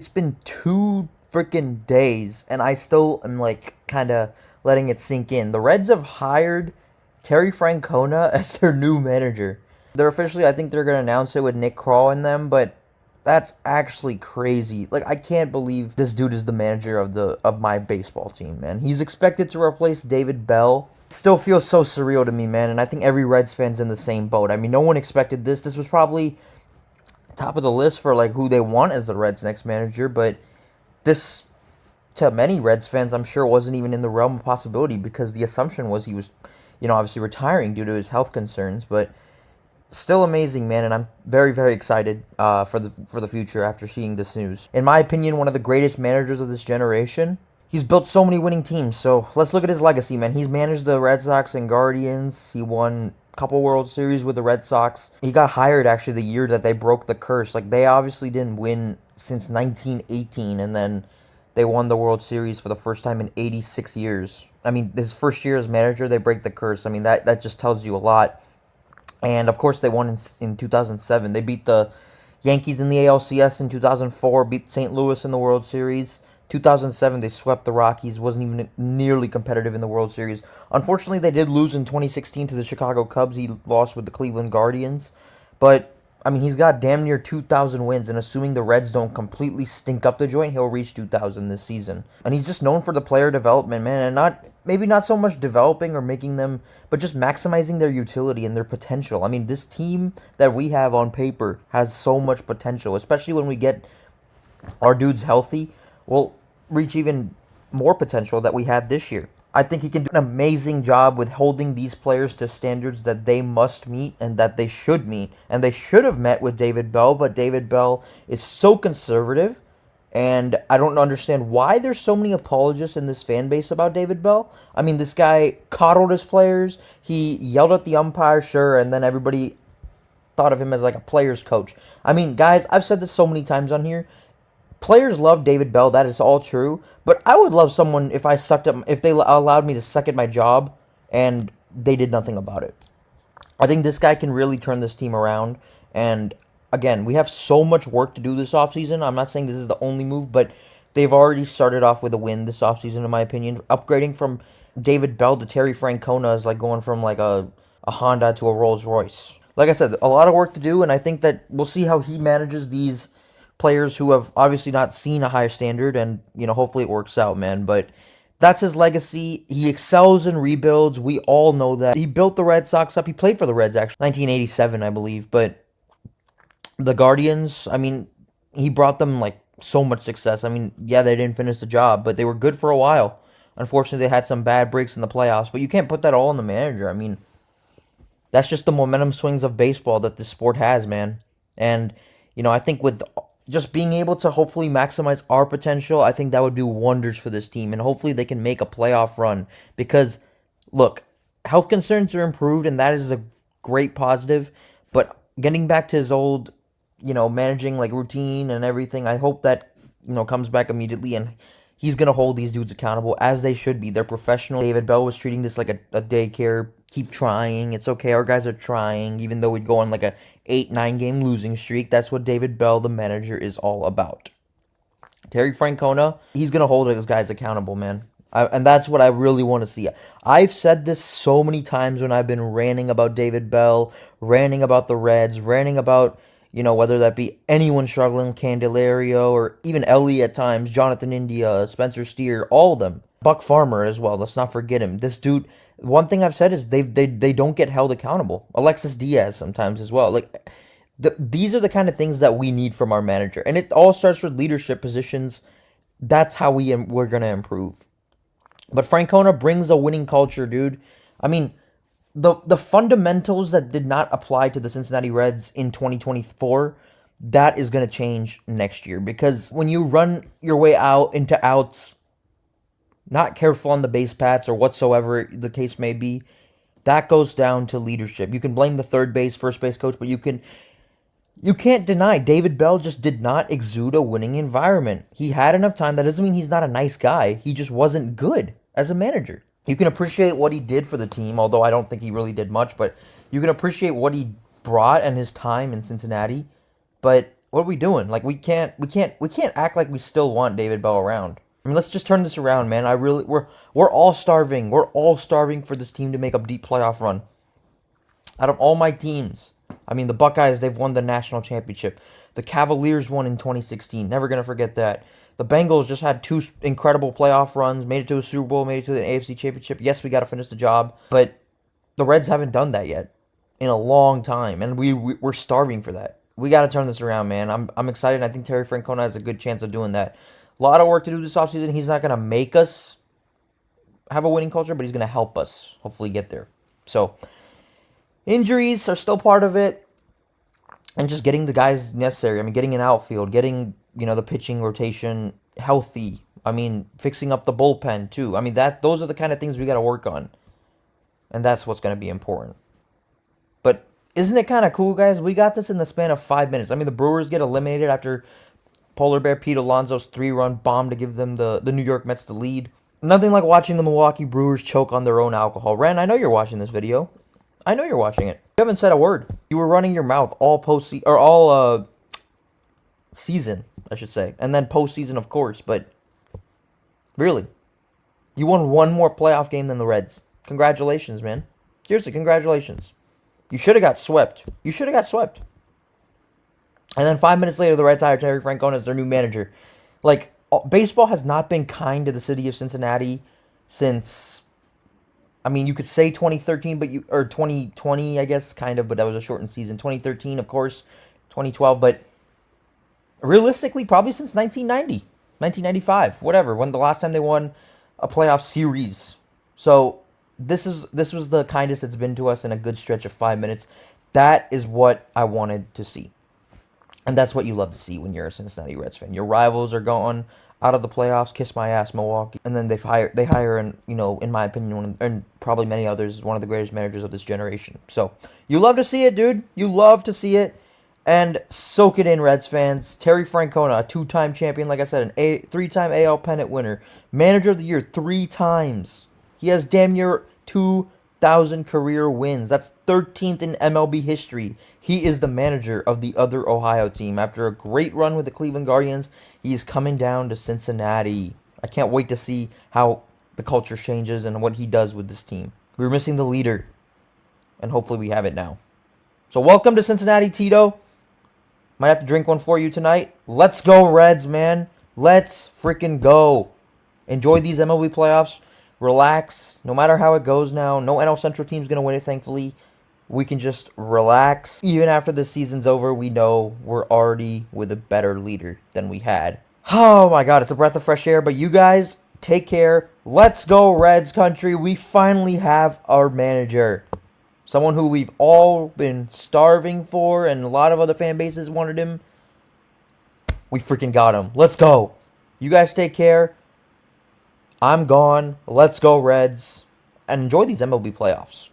It's been 2 freaking days, and I still am like kind of letting it sink in. The Reds have hired Terry Francona as their new manager. They're officially, I think they're gonna announce it with Nick Kroll in them, but that's actually crazy. Like I can't believe this dude is the manager of my baseball team, man. He's expected to replace David Bell. It still feels so surreal to me, man, and I think every Reds fan's in the same boat. I mean, no one expected this. This was probably top of the list for like who they want as the Reds' next manager, but this to many Reds fans, I'm sure, wasn't even in the realm of possibility because the assumption was he was, obviously retiring due to his health concerns. But still amazing, man, and I'm very, very excited for the future after seeing this news. In my opinion, one of the greatest managers of this generation. He's built so many winning teams. So let's look at his legacy, man. He's managed the Red Sox and Guardians. He won a couple World Series with the Red Sox. He got hired actually the year that they broke the curse. Like they obviously didn't win since 1918, and then they won the World Series for the first time in 86 years. I mean, his first year as manager, they break the curse. I mean, that just tells you a lot. And of course, they won in 2007. They beat the Yankees in the ALCS in 2004, beat St. Louis in the World Series. 2007, they swept the Rockies, wasn't even nearly competitive in the World Series. Unfortunately, they did lose in 2016 to the Chicago Cubs. He lost with the Cleveland Guardians. But, I mean, he's got damn near 2,000 wins, and assuming the Reds don't completely stink up the joint, he'll reach 2,000 this season. And he's just known for the player development, man, and maybe not so much developing or making them, but just maximizing their utility and their potential. I mean, this team that we have on paper has so much potential, especially when we get our dudes healthy. We'll reach even more potential that we had this year. I think he can do an amazing job with holding these players to standards that they must meet and that they should meet. And they should have met with David Bell, but David Bell is so conservative. And I don't understand why there's so many apologists in this fan base about David Bell. I mean, this guy coddled his players. He yelled at the umpire, sure, and then everybody thought of him as like a player's coach. I mean, guys, I've said this so many times on here. Players love David Bell. That is all true. But I would love someone if they allowed me to suck at my job and they did nothing about it. I think this guy can really turn this team around. And again, we have so much work to do this offseason. I'm not saying this is the only move, but they've already started off with a win this offseason, in my opinion. Upgrading from David Bell to Terry Francona is like going from like a Honda to a Rolls Royce. Like I said, a lot of work to do, and I think that we'll see how he manages these players who have obviously not seen a higher standard, and hopefully it works out, man. But that's his legacy. He excels in rebuilds. We all know that. He built the Red Sox up. He played for the Reds actually 1987, I believe. But the Guardians, I mean, he brought them like so much success. I mean, yeah, they didn't finish the job, but they were good for a while. Unfortunately, they had some bad breaks in the playoffs, but you can't put that all on the manager. I mean, that's just the momentum swings of baseball that this sport has, man. And I think with just being able to hopefully maximize our potential, I think that would do wonders for this team. And hopefully they can make a playoff run. Because, look, health concerns are improved, and that is a great positive. But getting back to his old, managing like routine and everything, I hope that, comes back immediately. And he's going to hold these dudes accountable as they should be. They're professional. David Bell was treating this like a daycare. Keep trying. It's okay. Our guys are trying, even though we'd go on like a 8-9 game losing streak. That's what David Bell, the manager, is all about. Terry Francona, he's going to hold his guys accountable, man. And that's what I really want to see. I've said this so many times when I've been ranting about David Bell, ranting about the Reds, ranting about, whether that be anyone struggling, Candelario, or even Elly at times, Jonathan India, Spencer Steer, all of them. Buck Farmer as well. Let's not forget him. This dude, one thing I've said is they don't get held accountable. Alexis Diaz sometimes as well. Like these are the kind of things that we need from our manager, and it all starts with leadership positions. That's how we're gonna improve. But Francona brings a winning culture, dude. I mean, the fundamentals that did not apply to the Cincinnati Reds in 2024, that is gonna change next year, because when you run your way out into outs, not careful on the base paths or whatsoever the case may be, that goes down to leadership. You can blame the third base, first base coach, but you can't deny David Bell just did not exude a winning environment. He had enough time. That doesn't mean he's not a nice guy. He just wasn't good as a manager. You can appreciate what he did for the team, although I don't think he really did much, but you can appreciate what he brought and his time in Cincinnati. But What are we doing? Like we can't act like we still want David Bell around. I mean, let's just turn this around, man. We're all starving. We're all starving for this team to make a deep playoff run. Out of all my teams, I mean, the Buckeyes, they've won the national championship. The Cavaliers won in 2016. Never going to forget that. The Bengals just had two incredible playoff runs, made it to a Super Bowl, made it to the AFC championship. Yes, we got to finish the job, but the Reds haven't done that yet in a long time, and we're starving for that. We got to turn this around, man. I'm excited. I think Terry Francona has a good chance of doing that. A lot of work to do this offseason. He's not going to make us have a winning culture, but he's going to help us hopefully get there. So, injuries are still part of it, and just getting the guys necessary. I mean, getting an outfield, getting, the pitching rotation healthy. I mean, fixing up the bullpen too. I mean, those are the kind of things we got to work on, and that's what's going to be important. But isn't it kind of cool, guys? We got this in the span of 5 minutes. I mean, the Brewers get eliminated after Polar Bear Pete Alonso's 3-run bomb to give them the New York Mets the lead. Nothing like watching the Milwaukee Brewers choke on their own alcohol. Ren, I know you're watching this video. I know you're watching it. You haven't said a word. You were running your mouth all season, I should say, and then postseason, of course. But really, you won one more playoff game than the Reds. Congratulations, man. Seriously, congratulations. You should have got swept. You should have got swept. And then 5 minutes later, the Reds hired Terry Francona as their new manager. Like, baseball has not been kind to the city of Cincinnati since, I mean, you could say 2013, or 2020, I guess, kind of, but that was a shortened season. 2013, of course, 2012, but realistically, probably since 1990, 1995, whatever, when the last time they won a playoff series. So this was the kindest it's been to us in a good stretch of 5 minutes. That is what I wanted to see. And that's what you love to see when you're a Cincinnati Reds fan. Your rivals are gone out of the playoffs. Kiss my ass, Milwaukee. And then they hire, and in my opinion, and probably many others, one of the greatest managers of this generation. So you love to see it, dude. You love to see it. And soak it in, Reds fans. Terry Francona, a 2-time champion, like I said, a 3-time AL pennant winner, manager of the year 3 times. He has damn near 2,000 career wins. That's 13th in MLB history. He is the manager of the other Ohio team. After a great run with the Cleveland Guardians, he is coming down to Cincinnati. I can't wait to see how the culture changes and what he does with this team. We were missing the leader, and hopefully we have it now. So welcome to Cincinnati, Tito. Might have to drink one for you tonight. Let's go, Reds, man. Let's freaking go. Enjoy these MLB playoffs. Relax. No matter how it goes now, no NL Central team's going to win it, thankfully. We can just relax. Even after the season's over, we know we're already with a better leader than we had. Oh my God, it's a breath of fresh air. But you guys, take care. Let's go, Reds country. We finally have our manager. Someone who we've all been starving for, and a lot of other fan bases wanted him. We freaking got him. Let's go. You guys take care. I'm gone. Let's go, Reds. And enjoy these MLB playoffs.